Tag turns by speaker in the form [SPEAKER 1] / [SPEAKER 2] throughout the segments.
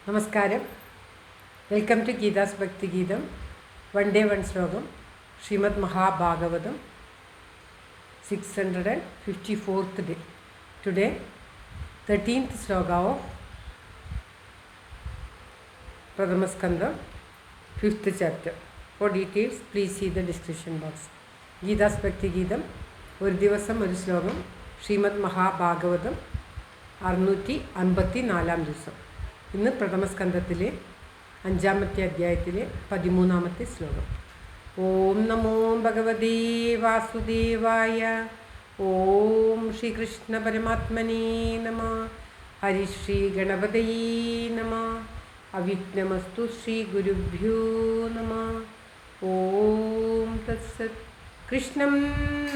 [SPEAKER 1] നമസ്കാരം. Welcome to Geetha's ഭക്തിഗീതം. One day one ശ്ലോകം. ശ്രീമദ് Mahabhagavatam 654th day. Today 13th sloka of Pradhama Skandam, 5th chapter. For details please see the description box. Geetha's Bhakthigeetham ഒരു ദിവസം ഒരു ശ്ലോകം. ശ്രീമദ് മഹാഭാഗവതം 654 ദിവസം. ഇന്ന് പ്രഥമസ്കന്ധത്തിലെ 5ാമത്തെ അധ്യായത്തിലെ 13ാമത്തെ ശ്ലോകം. ഓം നമോ ഭഗവതേ വാസുദേവായ. ഓം ശ്രീകൃഷ്ണ പരമാത്മനേ നമഃ. ഹരിശ്രീ ഗണപതയേ നമഃ. അവിഘ്നമസ്തു ശ്രീ ഗുരുഭ്യോ നമഃ. ഓം തത്സത്. കൃഷ്ണം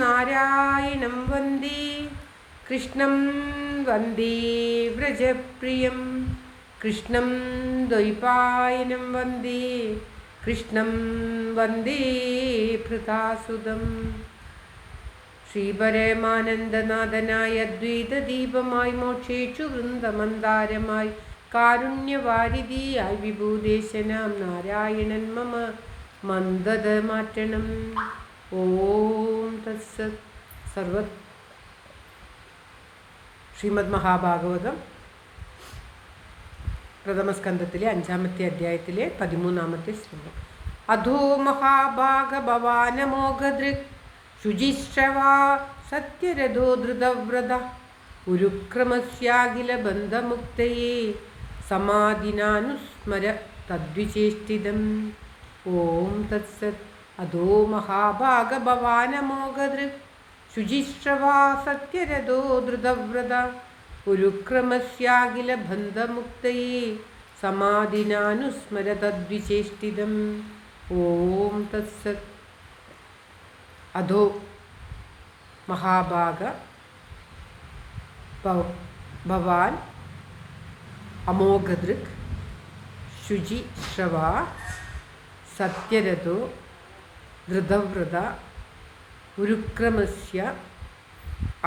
[SPEAKER 1] നാരായണം വന്ദേ. കൃഷ്ണം വന്ദേ വ്രജപ്രിയം. കൃഷ്ണം ദ്വൈപായനം വന്ദേ. കൃഷ്ണം വന്ദേ ഭൃതാസുതം. ശ്രീപരമാനന്ദനാഥനായ ദ്വൈതദീപമായി മോക്ഷേഷു വൃന്ദമന്ദാരമായി കാരുണ്യവാരിധിയായി വിഭൂദേശനാം നാരായണൻ മമ മന്ദത മാറ്റണം. ഓം തത്സത്. ശ്രീമദ് മഹാഭാഗവതം പ്രഥമസ്കന്ധത്തിലെ 5ാമത്തെ അധ്യായത്തിലെ 13ാമത്തെ ശ്ലോകം. അധോ മഹാഭാഗഭവാനമോഘദൃക് ശുചിശ്രവാ സത്യരഥോ ധൃതവ്രത ഉരുക്രമസ്യാഖില ബന്ധമുക്തയേ സമാധിനാനുസ്മര തദ്വിചേഷ്ടിതം. ഓം തത്സത്. അധോ മഹാഭാഗഭവാനമോഘദൃക് ശുചിശ്രവാ സത്യരഥോ ധൃതവ്രത ഉരുക്രമസ്യാഖില ബന്ധമുക്തയേ സമാധിനാനുസ്മര തദ്വിചേഷ്ടിതം. ഓം തത്സത്. അധോ മഹാഭാഗ ഭവാൻ അമോഘദൃക് ശുചിശ്രവാ സത്യരഥോ ധൃതവ്രത ഉരുക്രമസ്യ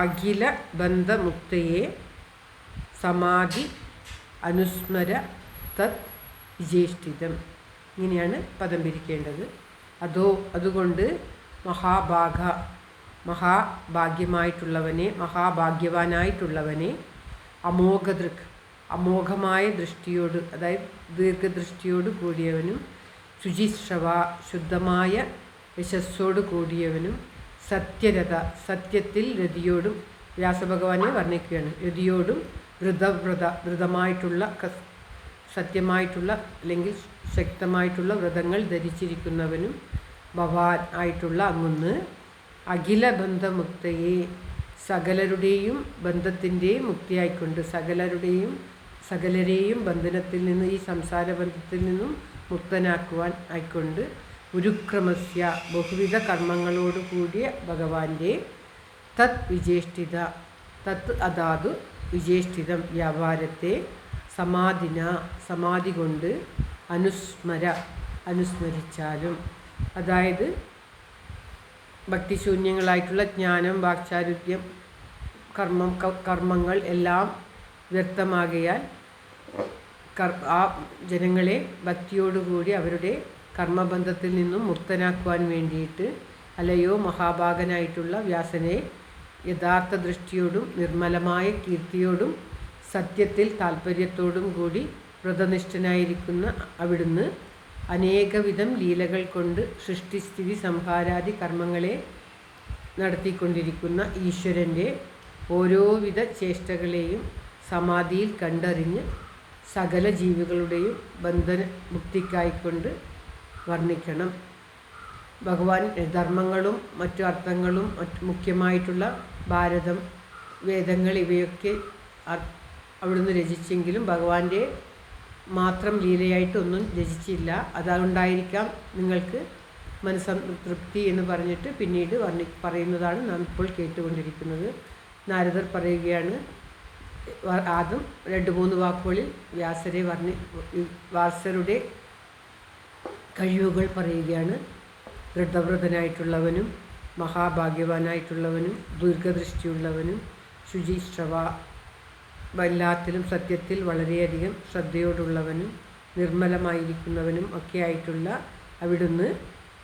[SPEAKER 1] അഖില ബന്ധമുക്തയെ സമാധി അനുസ്മര തത് വിജേഷ്ടിതം. ഇങ്ങനെയാണ് പദം പിരിക്കേണ്ടത്. അതുകൊണ്ട് മഹാഭാഗ്യമായിട്ടുള്ളവനെ, മഹാഭാഗ്യവാനായിട്ടുള്ളവനെ, അമോഘദൃക് അമോഘമായ ദൃഷ്ടിയോട്, അതായത് ദീർഘദൃഷ്ടിയോട് കൂടിയവനും, ശുചിശ്രവ ശുദ്ധമായ യശസ്സോട് കൂടിയവനും, സത്യരഥ സത്യത്തിൽ രതിയോടും, വ്യാസഭഗവാനെ വർണ്ണിക്കുകയാണ്, രതിയോടും, ധൃതമായിട്ടുള്ള സത്യമായിട്ടുള്ള അല്ലെങ്കിൽ ശക്തമായിട്ടുള്ള വ്രതങ്ങൾ ധരിച്ചിരിക്കുന്നവനും, ഭവാൻ ആയിട്ടുള്ള അങ്ങുന്ന്, അഖില ബന്ധമുക്തയെ സകലരുടെയും ബന്ധത്തിൻ്റെ മുക്തിയായിക്കൊണ്ട്, സകലരെയും ബന്ധനത്തിൽ നിന്ന്, ഈ സംസാര ബന്ധത്തിൽ നിന്നും മുക്തനാക്കുവാൻ ആയിക്കൊണ്ട്, ഉരുക്രമസ്യ ബഹുവിധ കർമ്മങ്ങളോട് കൂടിയ ഭഗവാന്റെ, തത് വിജേഷ്ടിത തത് അതാതു വിജേഷ്ടിതം വ്യാപാരത്തെ, സമാധി കൊണ്ട്, അനുസ്മരിച്ചാലും, അതായത് ഭക്തിശൂന്യങ്ങളായിട്ടുള്ള ജ്ഞാനം, വാക്ചാരുര്യം, കർമ്മങ്ങൾ എല്ലാം വ്യർത്ഥമാകയാൽ ആ ജനങ്ങളെ ഭക്തിയോടുകൂടി അവരുടെ കർമ്മബന്ധത്തിൽ നിന്നും മുക്തനാക്കുവാൻ വേണ്ടിയിട്ട്, അല്ലയോ മഹാഭാഗനായിട്ടുള്ള വ്യാസനെ, യഥാർത്ഥ ദൃഷ്ടിയോടും നിർമ്മലമായ കീർത്തിയോടും സത്യത്തിൽ താല്പര്യത്തോടും കൂടി വ്രതനിഷ്ഠനായിരിക്കുന്ന അവിടുന്ന് അനേകവിധം ലീലകൾ കൊണ്ട് സൃഷ്ടിസ്ഥിതി സംഹാരാദി കർമ്മങ്ങളെ നടത്തിക്കൊണ്ടിരിക്കുന്ന ഈശ്വരൻ്റെ ഓരോവിധ ചേഷ്ടകളെയും സമാധിയിൽ കണ്ടറിഞ്ഞ് സകല ജീവികളുടെയും ബന്ധന മുക്തിക്കായിക്കൊണ്ട് വർണ്ണിക്കണം. ഭഗവാൻ ധർമ്മങ്ങളും മറ്റു അർത്ഥങ്ങളും മുഖ്യമായിട്ടുള്ള ഭാരതം, വേദങ്ങൾ ഇവയൊക്കെ അവിടുന്ന് രചിച്ചെങ്കിലും ഭഗവാന്റെ മാത്രം ലീലയായിട്ടൊന്നും രചിച്ചില്ല. അതുകൊണ്ടായിരിക്കാം നിങ്ങൾക്ക് മനസ്സംതൃപ്തി എന്ന് പറഞ്ഞിട്ട് പിന്നീട് പറയുന്നതാണ് നാം ഇപ്പോൾ കേട്ടുകൊണ്ടിരിക്കുന്നത്. നാരദർ പറയുകയാണ്, ആദ്യം 2-3 വാക്കുകളിൽ വ്യാസരുടെ കഴിവുകൾ പറയുകയാണ്. ദൃഢവ്രതനായിട്ടുള്ളവനും, മഹാഭാഗ്യവാനായിട്ടുള്ളവനും, ദീർഘദൃഷ്ടിയുള്ളവനും, ശുചിശ്രവ എല്ലാത്തിലും സത്യത്തിൽ വളരെയധികം ശ്രദ്ധയോടുള്ളവനും നിർമ്മലമായിരിക്കുന്നവനും ഒക്കെ ആയിട്ടുള്ള അവിടുന്ന്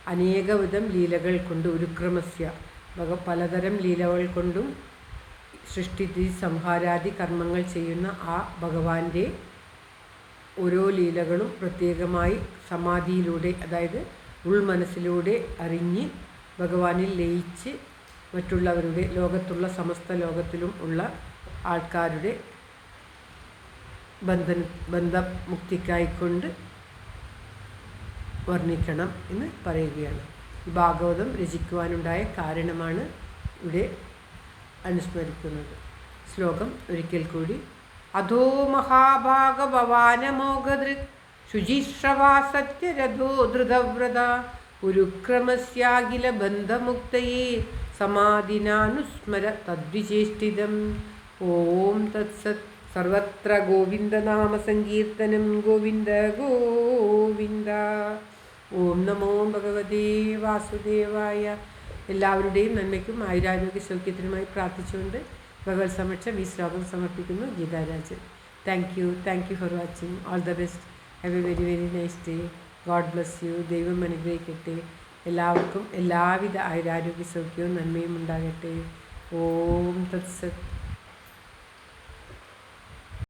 [SPEAKER 1] അനേകവിധം ലീലകൾ കൊണ്ട് ഉരുക്രമസ്യ പലതരം ലീലകൾ കൊണ്ടും സൃഷ്ടിതി സംഹാരാദി കർമ്മങ്ങൾ ചെയ്യുന്ന ആ ഭഗവാന്റെ ഓരോ ലീലകളും പ്രത്യേകമായി സമാധിയിലൂടെ, അതായത് ഉൾമനസ്സിലൂടെ അറിഞ്ഞ് ഭഗവാനിൽ ലയിച്ച് മറ്റുള്ളവരുടെ ലോകത്തുള്ള സമസ്ത ലോകത്തിലും ഉള്ള ആൾക്കാരുടെ ബന്ധമുക്തിക്കായിക്കൊണ്ട് വർണ്ണിക്കണം എന്ന് പറയുകയാണ്. ഈ ഭാഗവതം രചിക്കുവാനുണ്ടായ കാരണമാണ് ഇവിടെ അനുസ്മരിക്കുന്നത്. ശ്ലോകം ഒരിക്കൽ കൂടി. അധോ മഹാഭാഗഭവാനമോഘദൃക് ശുചിശ്രവാ സത്യരഥോ ധൃതവ്രത ഉരുക്രമസ്യാഖില ബന്ധമുക്തയേ സമാധിനാനുസ്മര തദ്വിചേഷ്ടിതം. ഓം തത്സത്. സർവത്ര ഗോവിന്ദനാമ സങ്കീർത്തനം. ഗോവിന്ദ ഗോവിന്ദ. ഓം നമോ ഭഗവതേ വാസുദേവായ. എല്ലാവരുടെയും നന്മയ്ക്കും ആയുരാരോഗ്യ സൗഖ്യത്തിനുമായി പ്രാർത്ഥിച്ചുകൊണ്ട് ഭഗവത് സമക്ഷം ഈ ശ്ലോകം സമർപ്പിക്കുന്നു. Geetha Rajan. Thank you for watching. All the best. Have A very very nice day. God bless you. ദൈവം അനുഗ്രഹിക്കട്ടെ. എല്ലാവർക്കും എല്ലാവിധ ആയുരാരോഗ്യ സൗഖ്യവും നന്മയും ഉണ്ടാകട്ടെ. ഓം തത്സത്.